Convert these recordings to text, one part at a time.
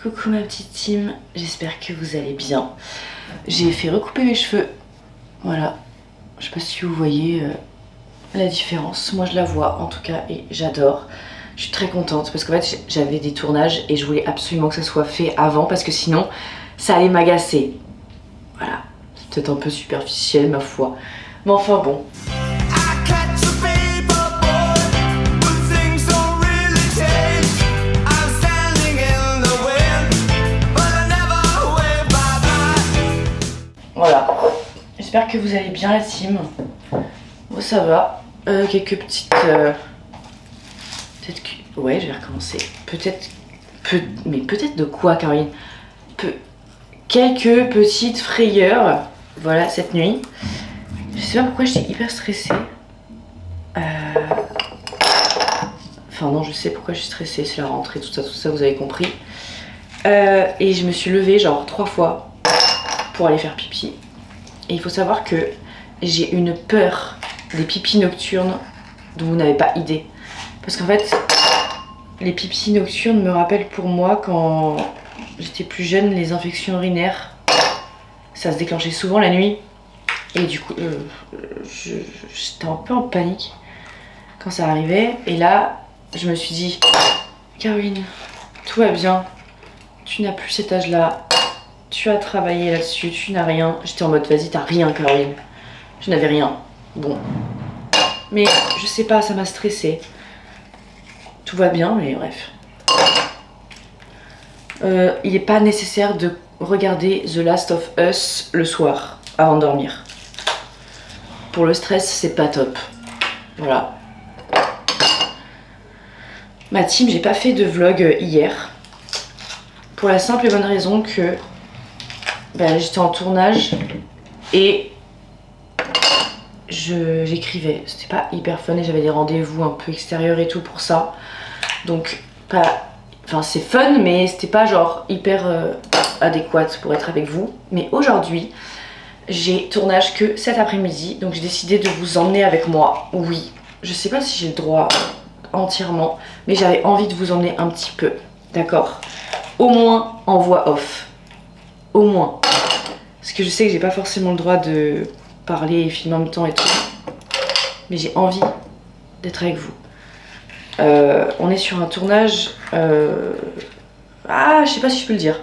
Coucou ma petite team, j'espère que vous allez bien. J'ai fait recouper mes cheveux, voilà. Je sais pas si vous voyez la différence, moi je la vois en tout cas et j'adore. Je suis très contente parce qu'en fait j'avais des tournages et je voulais absolument que ça soit fait avant parce que sinon ça allait m'agacer. Voilà, c'est peut-être un peu superficiel ma foi, mais enfin bon. Voilà, j'espère que vous allez bien la team. Bon ça va, quelques petites... peut-être que... Ouais, je vais recommencer. Mais peut-être de quoi Caroline? Quelques petites frayeurs, voilà, cette nuit. Je sais pas pourquoi j'étais hyper stressée. Enfin non, je sais pourquoi je suis stressée, c'est la rentrée, tout ça, vous avez compris. Et je me suis levée genre 3 fois pour aller faire pipi. Et il faut savoir que j'ai une peur des pipis nocturnes dont vous n'avez pas idée. Parce qu'en fait, les pipis nocturnes me rappellent pour moi quand j'étais plus jeune, les infections urinaires. Ça se déclenchait souvent la nuit. Et du coup, j'étais un peu en panique quand ça arrivait. Et là, je me suis dit, Caroline, tout va bien. Tu n'as plus cet âge-là. Tu as travaillé là-dessus, tu n'as rien. J'étais en mode, vas-y, t'as rien, Caroline. Je n'avais rien. Bon. Mais je sais pas, ça m'a stressée. Tout va bien, mais bref. Il n'est pas nécessaire de regarder The Last of Us le soir, avant de dormir. Pour le stress, c'est pas top. Voilà. Ma team, j'ai pas fait de vlog hier. Pour la simple et bonne raison que j'étais en tournage et j'écrivais. C'était pas hyper fun et j'avais des rendez-vous un peu extérieurs et tout pour ça. Donc enfin c'est fun mais c'était pas genre hyper adéquate pour être avec vous. Mais aujourd'hui j'ai tournage que cet après-midi, donc j'ai décidé de vous emmener avec moi. Oui, je sais pas si j'ai le droit entièrement, mais j'avais envie de vous emmener un petit peu, d'accord? Au moins en voix off. Au moins. Parce que je sais que j'ai pas forcément le droit de parler et filmer en même temps et tout. Mais j'ai envie d'être avec vous. On est sur un tournage... je sais pas si je peux le dire.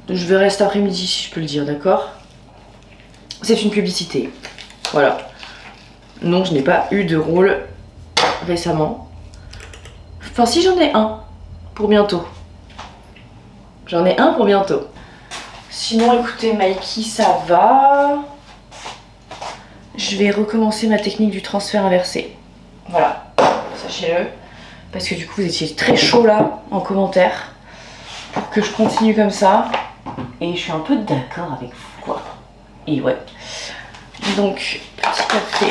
Je verrai cet après-midi si je peux le dire, d'accord? C'est une publicité. Voilà. Non, je n'ai pas eu de rôle récemment. Enfin, si j'en ai un pour bientôt. J'en ai un pour bientôt. Sinon, écoutez, Mikey, ça va. Je vais recommencer ma technique du transfert inversé. Voilà, sachez-le. Parce que du coup, vous étiez très chaud là, en commentaire, pour que je continue comme ça. Et je suis un peu d'accord avec vous, quoi. Et ouais. Donc, petit café.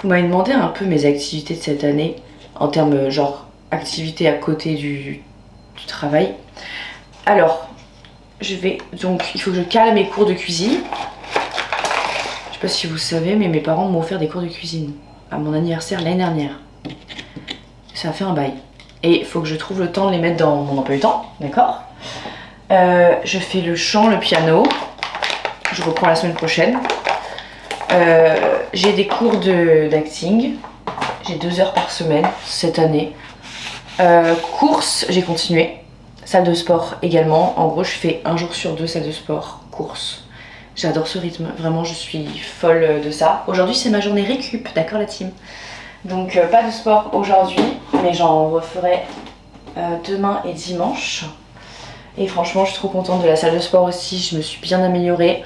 Vous m'avez demandé un peu mes activités de cette année, en termes genre activités à côté du travail. Alors, il faut que je cale mes cours de cuisine. Je sais pas si vous savez, mais mes parents m'ont offert des cours de cuisine à mon anniversaire l'année dernière. Ça a fait un bail. Et il faut que je trouve le temps de les mettre dans mon emploi du temps, d'accord? Je fais le chant, le piano. Je reprends la semaine prochaine. J'ai des cours d'acting. J'ai 2 heures par semaine cette année. Course, j'ai continué. Salle de sport également. En gros, je fais 1 jour sur 2 salle de sport, course. J'adore ce rythme. Vraiment, je suis folle de ça. Aujourd'hui, c'est ma journée récup, d'accord la team? Donc, pas de sport aujourd'hui, mais j'en referai demain et dimanche. Et franchement, je suis trop contente de la salle de sport aussi. Je me suis bien améliorée.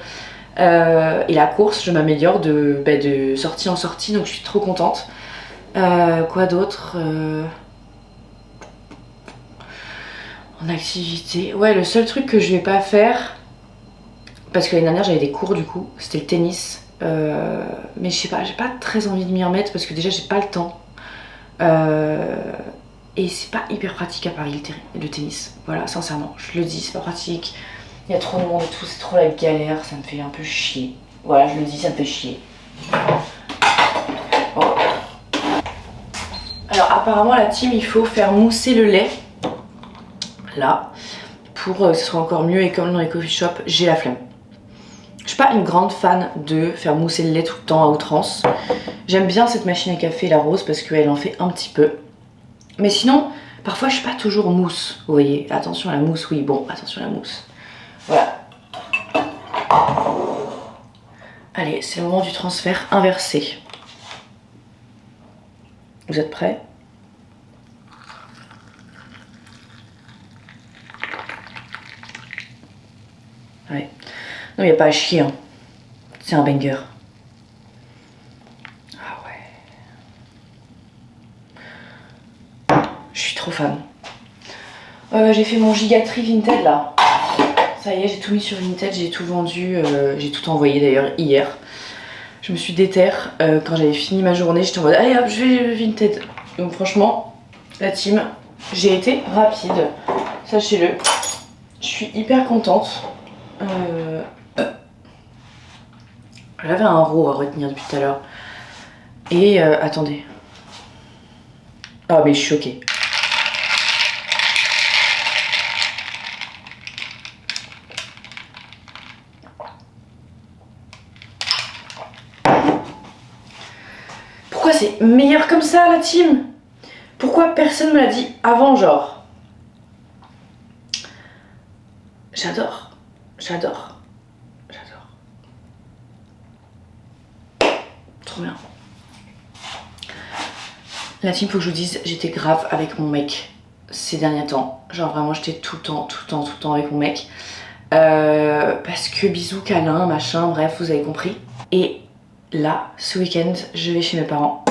Et la course, je m'améliore de sortie en sortie, donc je suis trop contente. Quoi d'autre en activité? Ouais, le seul truc que je vais pas faire, parce que l'année dernière j'avais des cours du coup, c'était le tennis. Mais je sais pas, j'ai pas très envie de m'y remettre parce que déjà j'ai pas le temps. Et c'est pas hyper pratique à Paris le tennis. Voilà, sincèrement, je le dis, c'est pas pratique. Il y a trop de monde et tout, c'est trop la galère, ça me fait un peu chier. Voilà, je le dis, ça me fait chier. Bon. Alors apparemment la team, il faut faire mousser le lait là pour que ce soit encore mieux. Et comme dans les coffee shops, j'ai la flemme. Je suis pas une grande fan de faire mousser le lait tout le temps à outrance. J'aime bien cette machine à café, la rose, parce qu'elle en fait un petit peu. Mais sinon, parfois je suis pas toujours mousse. Vous voyez, attention à la mousse, oui, bon, attention à la mousse. Voilà. Allez, c'est le moment du transfert inversé. Vous êtes prêts? Ouais. Non, il n'y a pas à chier, hein. C'est un banger. Ah ouais. Je suis trop fan. J'ai fait mon gigaterie Vinted là. Ça y est, j'ai tout mis sur Vinted, j'ai tout vendu, j'ai tout envoyé d'ailleurs hier. Je me suis déterre quand j'avais fini ma journée, j'étais en mode allez hop, je vais Vinted. Donc franchement, la team, j'ai été rapide, sachez-le. Je suis hyper contente. J'avais un row à retenir depuis tout à l'heure. Et attendez. Ah mais je suis choquée. Pourquoi c'est meilleur comme ça la team? Pourquoi personne me l'a dit avant genre? J'adore. J'adore. J'adore. Trop bien. La team, faut que je vous dise, j'étais grave avec mon mec ces derniers temps. Genre vraiment j'étais tout le temps avec mon mec. Parce que bisous, câlin, machin, bref, vous avez compris. Et là, ce week-end, je vais chez mes parents.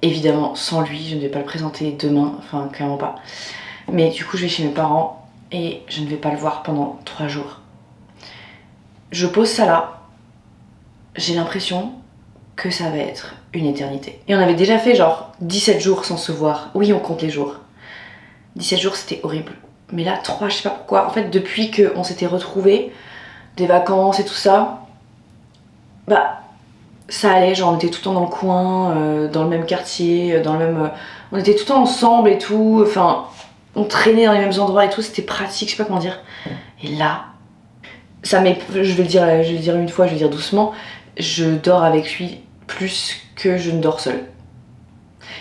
Évidemment, sans lui, je ne vais pas le présenter demain, enfin clairement pas. Mais du coup, je vais chez mes parents et je ne vais pas le voir pendant 3 jours. Je pose ça là. J'ai l'impression que ça va être une éternité. Et on avait déjà fait genre 17 jours sans se voir. Oui, on compte les jours. 17 jours, c'était horrible. Mais là, 3, je sais pas pourquoi. En fait, depuis qu'on s'était retrouvés, des vacances et tout ça, bah, ça allait. Genre, on était tout le temps dans le coin, dans le même quartier, dans le même... on était tout le temps ensemble et tout. Enfin, on traînait dans les mêmes endroits et tout. C'était pratique, je sais pas comment dire. Et là, ça m'est... je vais le dire une fois, je vais le dire doucement. Je dors avec lui plus que je ne dors seule.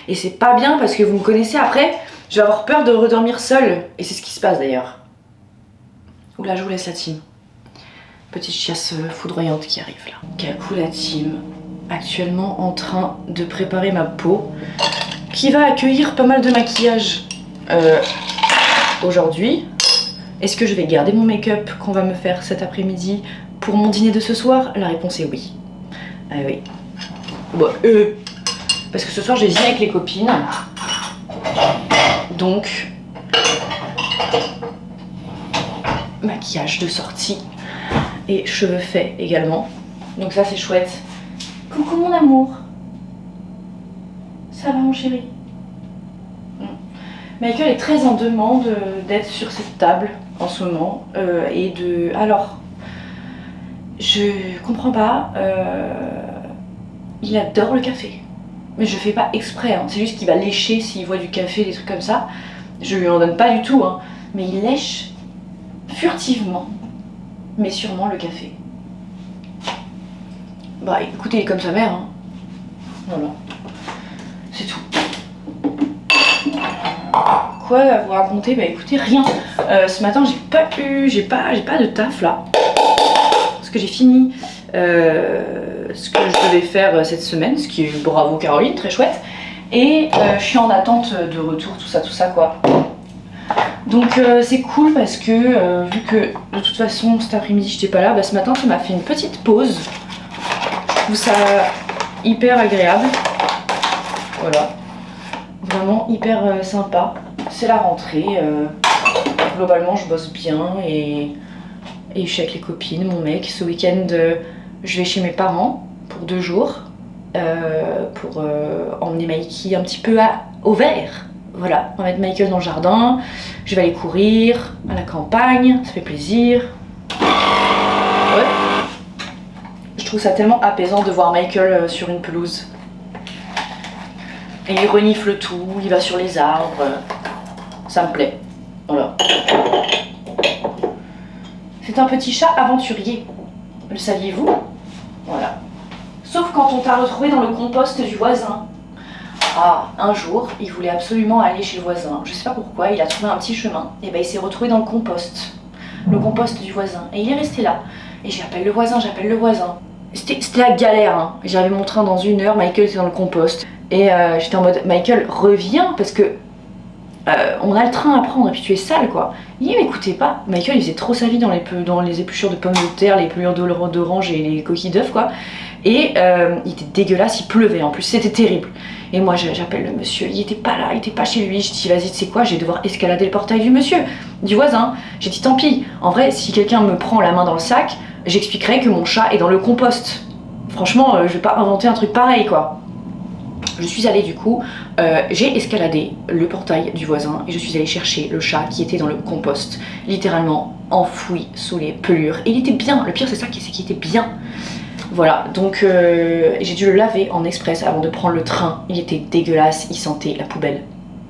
Et c'est pas bien parce que vous me connaissez après... je vais avoir peur de redormir seule. Et c'est ce qui se passe d'ailleurs. Oula, je vous laisse la team. Petite chiasse foudroyante qui arrive là. Kakou la team. Actuellement en train de préparer ma peau. Qui va accueillir pas mal de maquillage aujourd'hui. Est-ce que je vais garder mon make-up qu'on va me faire cet après-midi pour mon dîner de ce soir? La réponse est oui. Ah oui. Bon, parce que ce soir j'ai dîné avec les copines. Donc, maquillage de sortie et cheveux faits également. Donc ça c'est chouette. Coucou mon amour. Ça va mon chéri? Michael est très en demande d'être sur cette table en ce moment et de... Alors, je comprends pas. Il adore le café. Mais je fais pas exprès, hein. C'est juste qu'il va lécher s'il voit du café, des trucs comme ça. Je lui en donne pas du tout, hein. Mais il lèche furtivement, mais sûrement le café. Bah écoutez, il est comme sa mère, hein. Voilà. C'est tout. Quoi vous raconter? Bah écoutez, rien. Ce matin, j'ai pas de taf là. Parce que j'ai fini ce que je devais faire cette semaine, ce qui est bravo Caroline, très chouette. Et je suis en attente de retour, tout ça quoi. Donc c'est cool parce que vu que de toute façon cet après-midi j'étais pas là, bah, ce matin ça m'a fait une petite pause. Je trouve ça hyper agréable. Voilà. Vraiment hyper sympa. C'est la rentrée. Globalement je bosse bien et je suis avec les copines, mon mec. Ce week-end je vais chez mes parents pour 2 jours pour emmener Mikey un petit peu au vert. Voilà, on va mettre Michael dans le jardin, je vais aller courir à la campagne, ça fait plaisir. Ouais. Je trouve ça tellement apaisant de voir Michael sur une pelouse. Et il renifle tout, il va sur les arbres, ça me plaît. Voilà. C'est un petit chat aventurier. Le saviez-vous? Voilà. Sauf quand on t'a retrouvé dans le compost du voisin. Ah, un jour, il voulait absolument aller chez le voisin. Je sais pas pourquoi, il a trouvé un petit chemin. Et ben il s'est retrouvé dans le compost. Le compost du voisin. Et il est resté là. Et j'appelle le voisin, j'appelle le voisin. C'était la galère, hein. J'avais mon train dans 1 heure, Michael était dans le compost. Et j'étais en mode, Michael, reviens, parce que on a le train à prendre, et puis tu es sale, quoi. Il m'écoutait pas. Michael, il faisait trop sa vie dans les épluchures de pommes de terre, les épluchures d'orange et les coquilles d'œufs, quoi. Et il était dégueulasse, il pleuvait en plus, c'était terrible. Et moi j'appelle le monsieur, il était pas là, il était pas chez lui. Je dis vas-y, tu sais quoi, je vais devoir escalader le portail du monsieur, du voisin. J'ai dit tant pis, en vrai si quelqu'un me prend la main dans le sac, j'expliquerai que mon chat est dans le compost. Franchement, je vais pas inventer un truc pareil, quoi. Je suis allée du coup, j'ai escaladé le portail du voisin et je suis allée chercher le chat qui était dans le compost, littéralement enfoui sous les pelures. Et il était bien, le pire c'est ça, c'est qu'il était bien. Voilà, donc j'ai dû le laver en express avant de prendre le train. Il était dégueulasse, il sentait la poubelle.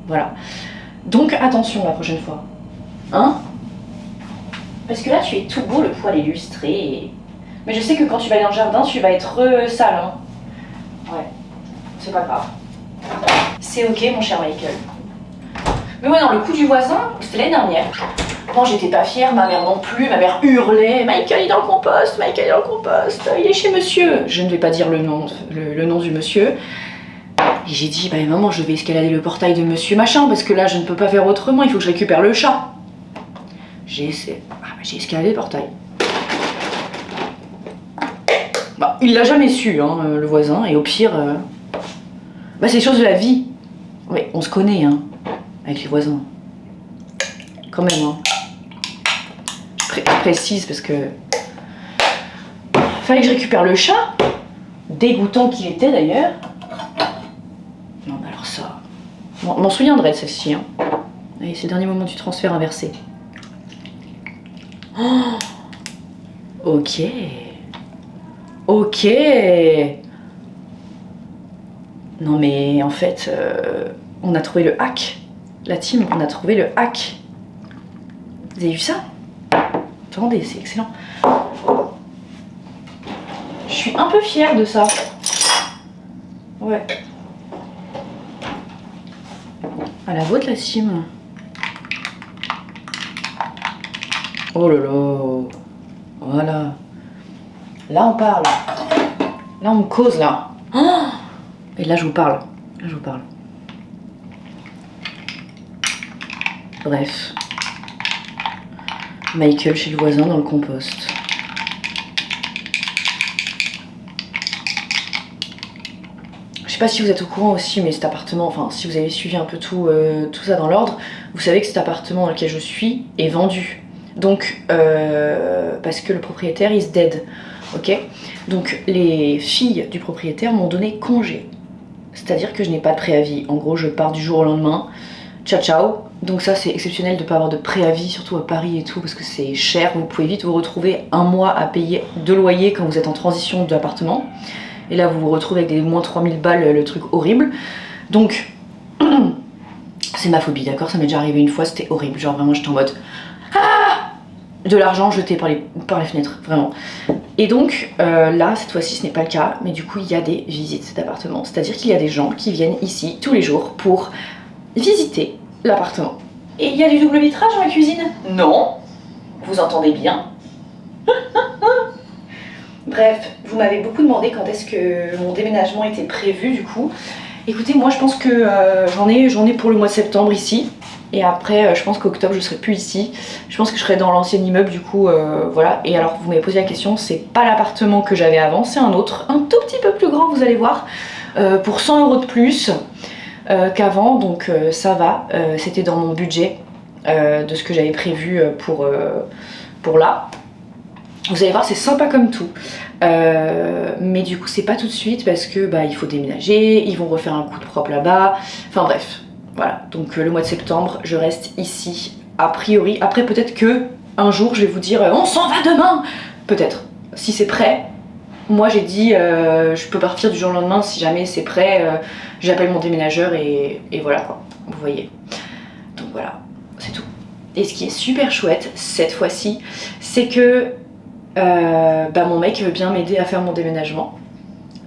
Voilà. Donc attention la prochaine fois. Hein? Parce que là tu es tout beau, le poil illustré. Mais je sais que quand tu vas aller dans le jardin, tu vas être sale. Hein? Ouais, c'est pas grave. C'est ok mon cher Michael. Mais ouais, non, le coup du voisin, c'était l'année dernière. Bon, j'étais pas fière, ma mère non plus, ma mère hurlait « Michael est dans le compost, Michael est dans le compost, il est chez monsieur !» Je ne vais pas dire le nom du monsieur. Et j'ai dit « Bah maman, je vais escalader le portail de monsieur machin, parce que là, je ne peux pas faire autrement, il faut que je récupère le chat. » J'ai escaladé le portail. Bah, il l'a jamais su, hein, le voisin, et au pire... Bah, c'est chose de la vie. Ouais, on se connaît, hein, avec les voisins. Quand même, hein. Je précise parce que... Fallait que je récupère le chat. Dégoûtant qu'il était, d'ailleurs. Non, mais alors ça... Bon, m'en souviendrai de celle-ci, hein. Allez, c'est le dernier moment du transfert inversé. Oh, ok. Ok. Non mais en fait, on a trouvé le hack. La team, on a trouvé le hack. Vous avez vu ça? Attendez, c'est excellent. Je suis un peu fière de ça. Ouais. À la vôtre la team. Oh là là. Voilà. Là on parle. Là on me cause là. Oh, et là je vous parle. Là je vous parle. Bref. Michael chez le voisin dans le compost. Je sais pas si vous êtes au courant aussi, mais cet appartement, enfin si vous avez suivi un peu tout ça dans l'ordre, vous savez que cet appartement dans lequel je suis est vendu. Donc, parce que le propriétaire is dead. Ok? Donc les filles du propriétaire m'ont donné congé. C'est-à-dire que je n'ai pas de préavis. En gros, je pars du jour au lendemain. Ciao ciao. Donc ça c'est exceptionnel de ne pas avoir de préavis, surtout à Paris et tout, parce que c'est cher, vous pouvez vite vous retrouver 1 mois à payer 2 loyers quand vous êtes en transition d'appartement. Et là vous vous retrouvez avec des moins 3000 balles, le truc horrible. Donc, c'est ma phobie, d'accord? Ça m'est déjà arrivé une fois, c'était horrible, genre vraiment j'étais en mode... Ah, de l'argent jeté par les fenêtres, vraiment. Et donc là, cette fois-ci, ce n'est pas le cas, mais du coup il y a des visites d'appartements. C'est-à-dire qu'il y a des gens qui viennent ici tous les jours pour visiter l'appartement. Et il y a du double vitrage dans la cuisine? Non. Vous entendez bien? Bref, vous m'avez beaucoup demandé quand est-ce que mon déménagement était prévu du coup. Écoutez, moi je pense que j'en ai pour le mois de septembre ici. Et après, je pense qu'octobre je serai plus ici. Je pense que je serai dans l'ancien immeuble du coup, voilà. Et alors vous m'avez posé la question, c'est pas l'appartement que j'avais avant, c'est un autre, un tout petit peu plus grand, vous allez voir, pour 100 € de plus qu'avant, donc ça va. C'était dans mon budget de ce que j'avais prévu pour là. Vous allez voir, c'est sympa comme tout. Mais du coup, c'est pas tout de suite parce que bah, il faut déménager, ils vont refaire un coup de propre là-bas. Enfin bref, voilà. Donc le mois de septembre, je reste ici a priori. Après, peut-être que un jour, je vais vous dire on s'en va demain. Peut-être. Si c'est prêt. Moi, j'ai dit je peux partir du jour au lendemain si jamais c'est prêt. J'appelle mon déménageur et voilà quoi. Vous voyez. Donc voilà, c'est tout. Et ce qui est super chouette cette fois-ci, c'est que mon mec veut bien m'aider à faire mon déménagement.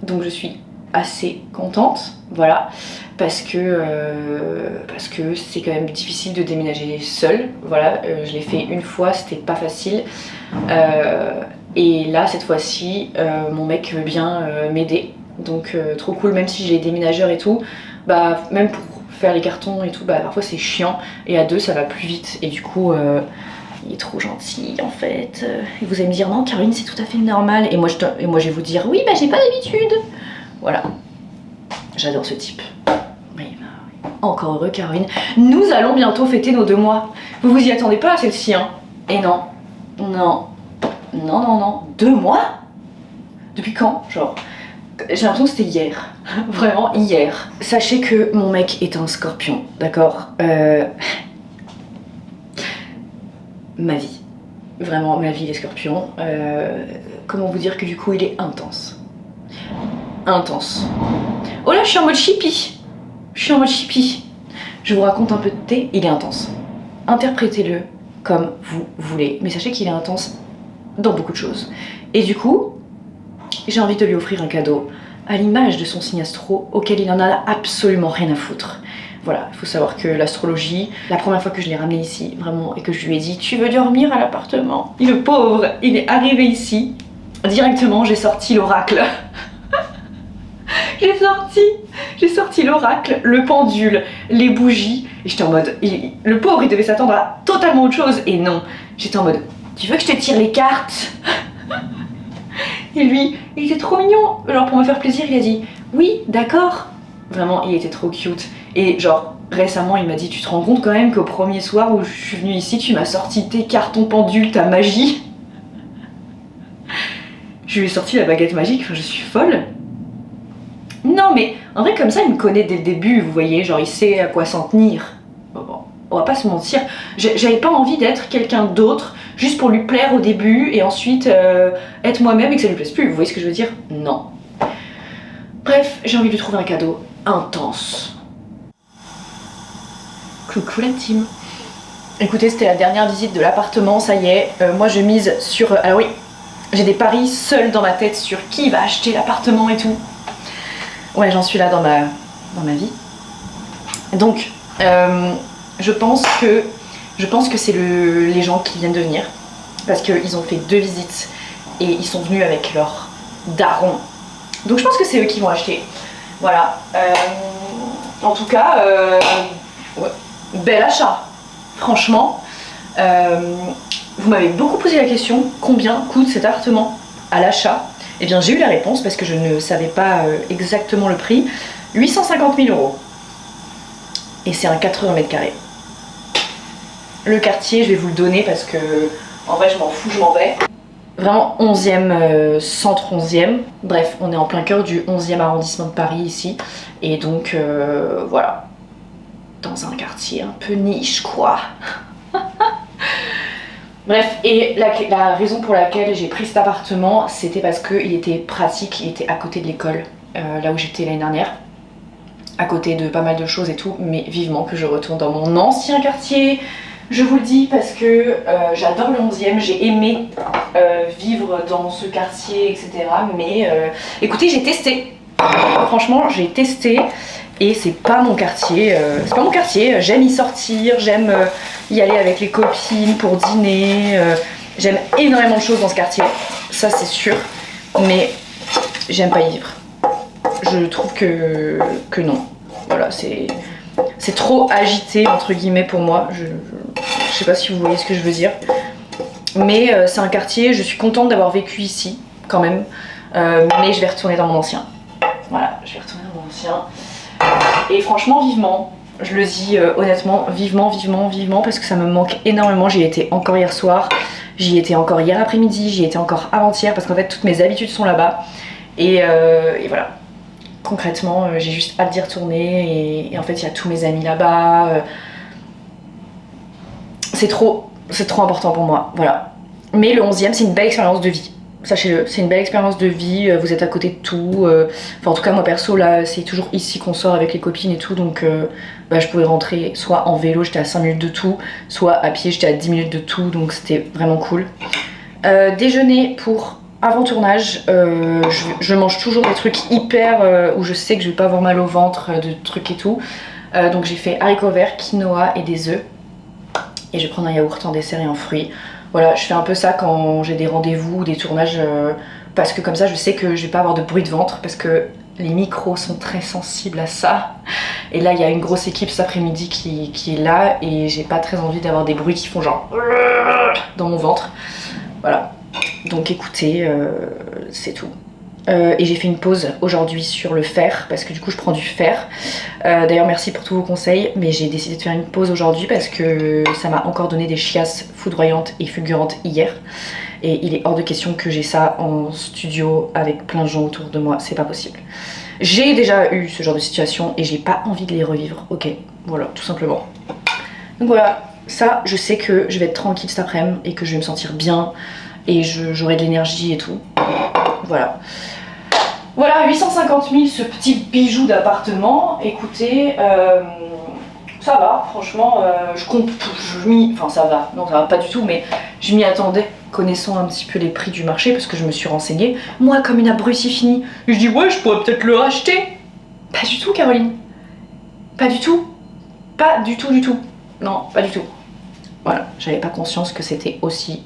Donc je suis assez contente, voilà, parce que c'est quand même difficile de déménager seule. Voilà, je l'ai fait une fois, c'était pas facile. Et là, cette fois-ci, mon mec veut bien m'aider. Donc trop cool, même si j'ai des déménageurs et tout, bah même pour faire les cartons et tout, bah parfois c'est chiant. Et à deux, ça va plus vite. Et du coup, il est trop gentil en fait. Et vous allez me dire non, Caroline, c'est tout à fait normal. Et moi, je vais vous dire oui, bah j'ai pas d'habitude. Voilà, j'adore ce type. Oui, bah, encore heureux, Caroline. Nous allons bientôt fêter nos 2 mois. Vous vous y attendez pas à celle-ci, hein? Et non, non, non, non, non. 2 mois? Depuis quand, genre? J'ai l'impression que c'était hier. Vraiment hier. Sachez que mon mec est un scorpion, d'accord? Ma vie. Vraiment, ma vie, les scorpions. Comment vous dire que du coup, il est intense. Intense. Oh là, je suis en mode chippie. Je suis en mode chippie. Je vous raconte un peu de thé, il est intense. Interprétez-le comme vous voulez. Mais sachez qu'il est intense dans beaucoup de choses. Et du coup, j'ai envie de lui offrir un cadeau à l'image de son signe astro auquel il en a absolument rien à foutre. Voilà, il faut savoir que l'astrologie, la première fois que je l'ai ramené ici, vraiment, et que je lui ai dit « Tu veux dormir à l'appartement ?» Et le pauvre, il est arrivé ici, directement j'ai sorti l'oracle. J'ai sorti l'oracle, le pendule, les bougies, et j'étais en mode... le pauvre, il devait s'attendre à totalement autre chose, et non. J'étais en mode « Tu veux que je te tire les cartes ?» Et lui, il était trop mignon. Genre pour me faire plaisir, il a dit oui, d'accord. Vraiment, il était trop cute. Et genre récemment, il m'a dit tu te rends compte quand même qu'au premier soir où je suis venue ici, tu m'as sorti tes cartons pendules, ta magie. Je lui ai sorti la baguette magique. Enfin, je suis folle. Non mais en vrai comme ça, il me connaît dès le début. Vous voyez, genre il sait à quoi s'en tenir. Bon, on va pas se mentir. J'avais pas envie d'être quelqu'un d'autre. Juste pour lui plaire au début et ensuite être moi-même et que ça lui plaise plus. Vous voyez ce que je veux dire? Non. Bref, j'ai envie de lui trouver un cadeau intense. Coucou la team. Écoutez, c'était la dernière visite de l'appartement, ça y est. Moi je mise sur... alors oui, j'ai des paris seuls dans ma tête sur qui va acheter l'appartement et tout. Ouais, j'en suis là dans ma vie. Donc, je pense que c'est les gens qui viennent de venir parce qu'ils ont fait 2 visites et ils sont venus avec leur daron. Donc je pense que c'est eux qui vont acheter. Voilà. En tout cas, ouais, bel achat. Franchement, vous m'avez beaucoup posé la question combien coûte cet appartement à l'achat. Eh bien j'ai eu la réponse parce que je ne savais pas exactement le prix. 850 000 €. Et c'est un 80 mètres carrés. Le quartier, je vais vous le donner parce que en vrai je m'en fous, je m'en vais. Vraiment 11e, centre 11e. Bref, on est en plein cœur du 11e arrondissement de Paris ici. Et donc voilà. Dans un quartier un peu niche quoi. Bref, et la raison pour laquelle j'ai pris cet appartement, c'était parce qu'il était pratique, il était à côté de l'école, là où j'étais l'année dernière. À côté de pas mal de choses et tout, mais vivement que je retourne dans mon ancien quartier. Je vous le dis parce que j'adore le 11e, j'ai aimé vivre dans ce quartier, etc. Mais écoutez, j'ai testé. Franchement, j'ai testé et c'est pas mon quartier. J'aime y sortir, j'aime y aller avec les copines pour dîner. J'aime énormément de choses dans ce quartier, ça c'est sûr. Mais j'aime pas y vivre. Je trouve que non. Voilà, c'est trop agité entre guillemets pour moi. Je sais pas si vous voyez ce que je veux dire. Mais c'est un quartier, je suis contente d'avoir vécu ici quand même. Mais je vais retourner dans mon ancien. Voilà, je vais retourner dans mon ancien. Et franchement, vivement, je le dis honnêtement, vivement, vivement, vivement, parce que ça me manque énormément. J'y étais encore hier soir, j'y étais encore hier après-midi, j'y étais encore avant-hier, parce qu'en fait toutes mes habitudes sont là-bas. Et voilà. Concrètement, j'ai juste hâte d'y retourner et en fait il y a tous mes amis là-bas. C'est trop important pour moi, voilà. Mais le 11e, c'est une belle expérience de vie. sachez-le, c'est une belle expérience de vie, vous êtes à côté de tout. Enfin en tout cas moi perso là c'est toujours ici qu'on sort avec les copines et tout, donc bah, je pouvais rentrer soit en vélo, j'étais à 5 minutes de tout, soit à pied, j'étais à 10 minutes de tout, donc c'était vraiment cool. Déjeuner pour avant tournage, je mange toujours des trucs hyper où je sais que je vais pas avoir mal au ventre, de trucs et tout. Donc j'ai fait haricots verts, quinoa et des œufs. Et je vais prendre un yaourt en dessert et en fruits. Voilà, je fais un peu ça quand j'ai des rendez-vous ou des tournages, parce que comme ça je sais que je vais pas avoir de bruit de ventre, parce que les micros sont très sensibles à ça. Et là il y a une grosse équipe cet après-midi qui est là, et j'ai pas très envie d'avoir des bruits qui font genre dans mon ventre. Voilà, donc écoutez, c'est tout. Et j'ai fait une pause aujourd'hui sur le fer parce que du coup je prends du fer. D'ailleurs merci pour tous vos conseils, mais j'ai décidé de faire une pause aujourd'hui parce que ça m'a encore donné des chiasses foudroyantes et fulgurantes hier. Et il est hors de question que j'ai ça en studio avec plein de gens autour de moi, c'est pas possible. J'ai déjà eu ce genre de situation et j'ai pas envie de les revivre, ok, voilà, tout simplement. Donc voilà, ça je sais que je vais être tranquille cet après-midi et que je vais me sentir bien et j'aurai de l'énergie et tout. Voilà. Voilà, 850 000 ce petit bijou d'appartement. Écoutez, ça va, franchement, enfin ça va, non ça va pas du tout, mais je m'y attendais, connaissant un petit peu les prix du marché, parce que je me suis renseignée. Moi, comme une abrutie finie, je dis ouais, je pourrais peut-être le racheter. Pas du tout, Caroline. Pas du tout. Pas du tout, du tout. Non, pas du tout. Voilà, j'avais pas conscience que c'était aussi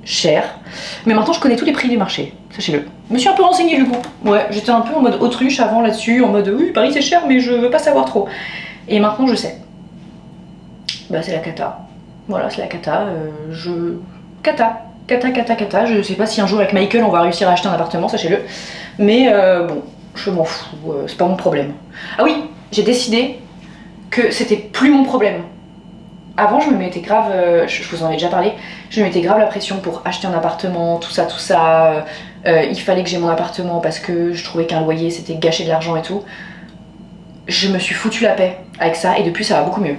cher. Mais maintenant je connais tous les prix du marché, sachez-le. Je me suis un peu renseignée du coup. Ouais, j'étais un peu en mode autruche avant là-dessus, en mode oui, Paris c'est cher mais je veux pas savoir trop. Et maintenant je sais. Bah c'est la cata. Voilà, c'est la cata. Cata. Je sais pas si un jour avec Michael on va réussir à acheter un appartement, sachez-le. Mais bon, je m'en fous, c'est pas mon problème. Ah oui, j'ai décidé que c'était plus mon problème. Avant, je me mettais grave, je vous en ai déjà parlé, je me mettais grave la pression pour acheter un appartement, tout ça. Il fallait que j'ai mon appartement parce que je trouvais qu'un loyer c'était gâcher de l'argent et tout. Je me suis foutu la paix avec ça et depuis ça va beaucoup mieux.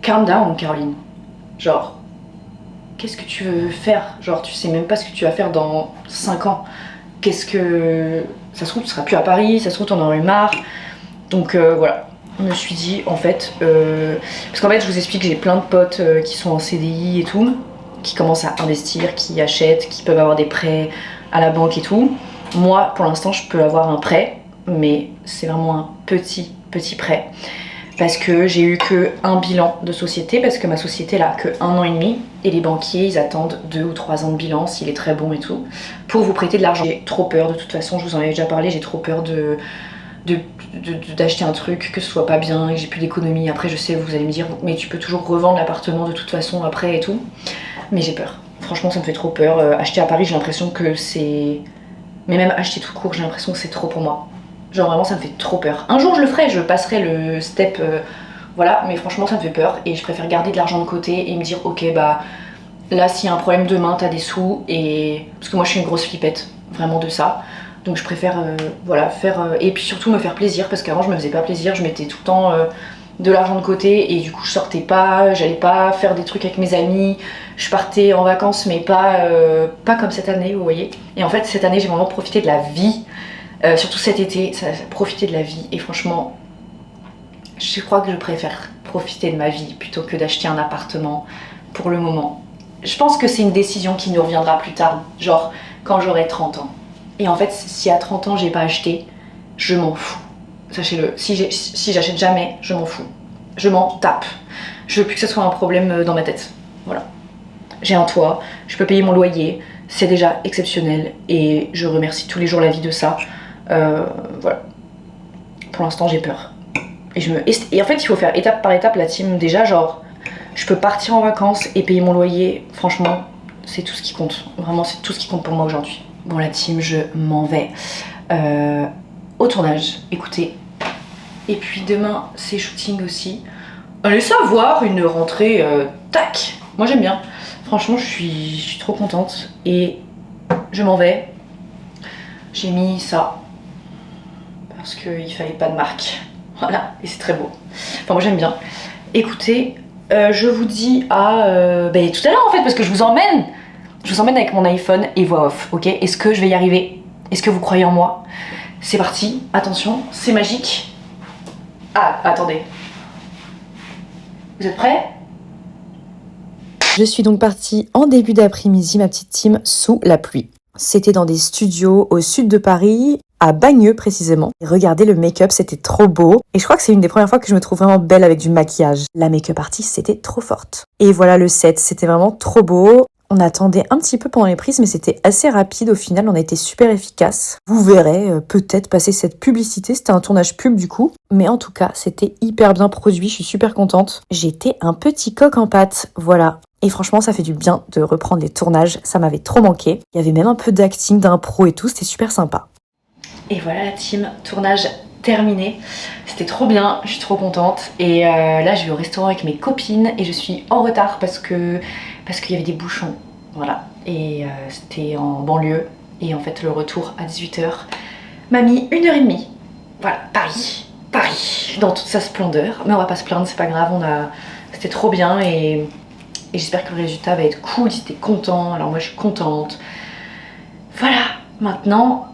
Calm down, Caroline. Genre, qu'est-ce que tu veux faire? Genre, tu sais même pas ce que tu vas faire dans 5 ans. Qu'est-ce que... Ça se trouve, tu seras plus à Paris, ça se trouve, t'en auras eu marre. Donc voilà. Je me suis dit en fait, parce qu'en fait je vous explique, j'ai plein de potes qui sont en CDI et tout, qui commencent à investir, qui achètent, qui peuvent avoir des prêts à la banque et tout. Moi pour l'instant je peux avoir un prêt, mais c'est vraiment un petit prêt, parce que j'ai eu que un bilan de société, parce que ma société elle a que 1 an et demi, et les banquiers ils attendent 2 ou 3 ans de bilan s'il est très bon et tout, pour vous prêter de l'argent. J'ai trop peur, de toute façon je vous en avais déjà parlé, j'ai trop peur d'acheter un truc, que ce soit pas bien, et que j'ai plus d'économie. Après je sais, vous allez me dire, mais tu peux toujours revendre l'appartement de toute façon après et tout. Mais j'ai peur. Franchement ça me fait trop peur. Acheter à Paris j'ai l'impression que c'est... Mais même acheter tout court j'ai l'impression que c'est trop pour moi. Genre vraiment ça me fait trop peur. Un jour je le ferai, je passerai le step, voilà, mais franchement ça me fait peur. Et je préfère garder de l'argent de côté et me dire ok bah là s'il y a un problème demain t'as des sous. Et parce que moi je suis une grosse flippette, vraiment de ça. Donc je préfère voilà, faire... et puis surtout me faire plaisir, parce qu'avant je me faisais pas plaisir, je mettais tout le temps de l'argent de côté et du coup je sortais pas, j'allais pas faire des trucs avec mes amis, je partais en vacances mais pas comme cette année, vous voyez. Et en fait cette année j'ai vraiment profité de la vie, surtout cet été, ça profité de la vie, et franchement je crois que je préfère profiter de ma vie plutôt que d'acheter un appartement pour le moment. Je pense que c'est une décision qui nous reviendra plus tard, genre quand j'aurai 30 ans. Et en fait, si à 30 ans j'ai pas acheté, je m'en fous. Sachez-le, si j'achète jamais, je m'en fous. Je m'en tape. Je veux plus que ce soit un problème dans ma tête. Voilà. J'ai un toit, je peux payer mon loyer, c'est déjà exceptionnel et je remercie tous les jours la vie de ça. Voilà. Pour l'instant, j'ai peur. Et en fait, il faut faire étape par étape la team. Déjà, genre, je peux partir en vacances et payer mon loyer. Franchement, c'est tout ce qui compte. Vraiment, c'est tout ce qui compte pour moi aujourd'hui. Bon la team, je m'en vais au tournage, écoutez. Et puis demain, c'est shooting aussi. Allez savoir, une rentrée, tac. Moi j'aime bien. Franchement, je suis trop contente. Et je m'en vais. J'ai mis ça. Parce qu'il fallait pas de marque. Voilà, et c'est très beau. Enfin moi j'aime bien. Écoutez, je vous dis à tout à l'heure en fait, parce que je vous emmène. Je vous emmène avec mon iPhone et voix off, ok? Est-ce que je vais y arriver? Est-ce que vous croyez en moi? C'est parti, attention, c'est magique. Ah, attendez. Vous êtes prêts? Je suis donc partie en début d'après-midi, ma petite team, sous la pluie. C'était dans des studios au sud de Paris, à Bagneux précisément. Et regardez le make-up, c'était trop beau. Et je crois que c'est une des premières fois que je me trouve vraiment belle avec du maquillage. La make-up artiste, c'était trop forte. Et voilà le set, c'était vraiment trop beau. On attendait un petit peu pendant les prises, mais c'était assez rapide. Au final, on a été super efficace. Vous verrez peut-être passer cette publicité. C'était un tournage pub du coup. Mais en tout cas, c'était hyper bien produit. Je suis super contente. J'étais un petit coq en pâte. Voilà. Et franchement, ça fait du bien de reprendre les tournages. Ça m'avait trop manqué. Il y avait même un peu d'acting, d'impro et tout. C'était super sympa. Et voilà la team, tournage terminé. C'était trop bien, je suis trop contente. Et là, je vais au restaurant avec mes copines et je suis en retard parce qu'il y avait des bouchons. Voilà. Et c'était en banlieue. Et en fait, le retour à 18h m'a mis 1h30. Voilà, Paris, dans toute sa splendeur. Mais on va pas se plaindre, c'est pas grave. C'était trop bien et j'espère que le résultat va être cool. Si t'es content, alors moi je suis contente. Voilà. Maintenant,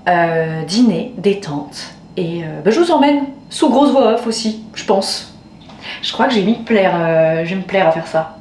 dîner, détente, et je vous emmène sous grosse voix off aussi, je pense. Je crois que je vais me plaire à faire ça.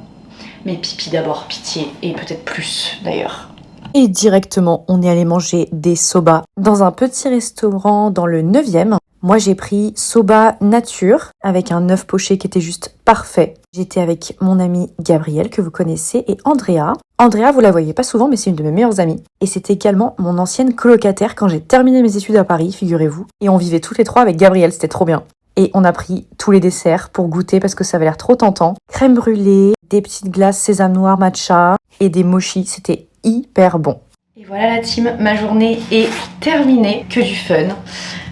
Mais pipi d'abord, pitié, et peut-être plus d'ailleurs. Et directement, on est allé manger des soba dans un petit restaurant dans le 9e. Moi, j'ai pris soba nature avec un œuf poché qui était juste parfait. J'étais avec mon amie Gabrielle, que vous connaissez, et Andrea. Andrea, vous la voyez pas souvent, mais c'est une de mes meilleures amies. Et c'est également mon ancienne colocataire quand j'ai terminé mes études à Paris, figurez-vous. Et on vivait toutes les trois avec Gabrielle, c'était trop bien. Et on a pris tous les desserts pour goûter parce que ça avait l'air trop tentant. Crème brûlée, des petites glaces sésame noir matcha et des mochis, c'était hyper bon. Et voilà la team, ma journée est terminée. Que du fun,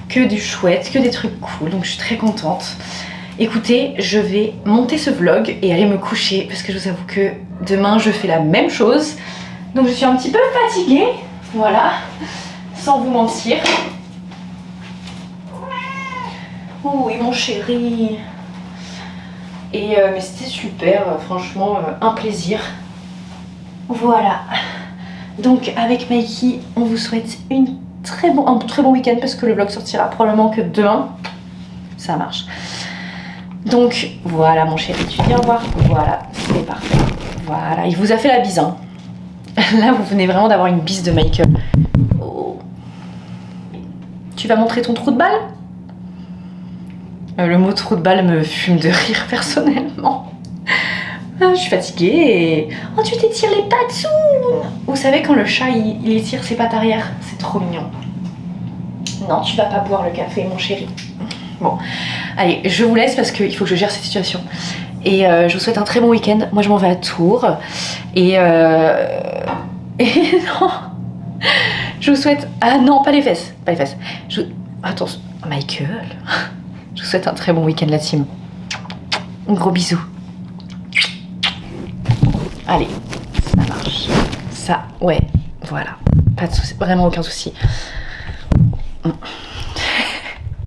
que du chouette, que des trucs cool, donc je suis très contente. Écoutez, je vais monter ce vlog et aller me coucher parce que je vous avoue que demain je fais la même chose. Donc je suis un petit peu fatiguée, voilà, sans vous mentir. Oui mon chéri. Et mais c'était super, franchement un plaisir. Voilà. Donc avec Mikey, on vous souhaite un très bon week-end parce que le vlog sortira probablement que demain. Ça marche. Donc voilà mon chéri, tu viens voir. Voilà, c'est parfait. Voilà, il vous a fait la bise. Hein. Là, vous venez vraiment d'avoir une bise de make-up. Oh. Tu vas montrer ton trou de balle? Le mot trou de balle me fume de rire personnellement. Je suis fatiguée et... Oh, tu t'étires les pattes. Vous savez quand le chat il étire ses pattes arrière, c'est trop mignon. Non, tu vas pas boire le café mon chéri. Bon, allez, je vous laisse parce qu'il faut que je gère cette situation. Et je vous souhaite un très bon week-end. Moi, je m'en vais à Tours. Et non, je vous souhaite... Ah non, pas les fesses. Pas les fesses. Attention, Michael. Je vous souhaite un très bon week-end, la team. Gros bisous. Allez, ça marche. Ça, ouais, voilà. Pas de soucis, vraiment aucun souci.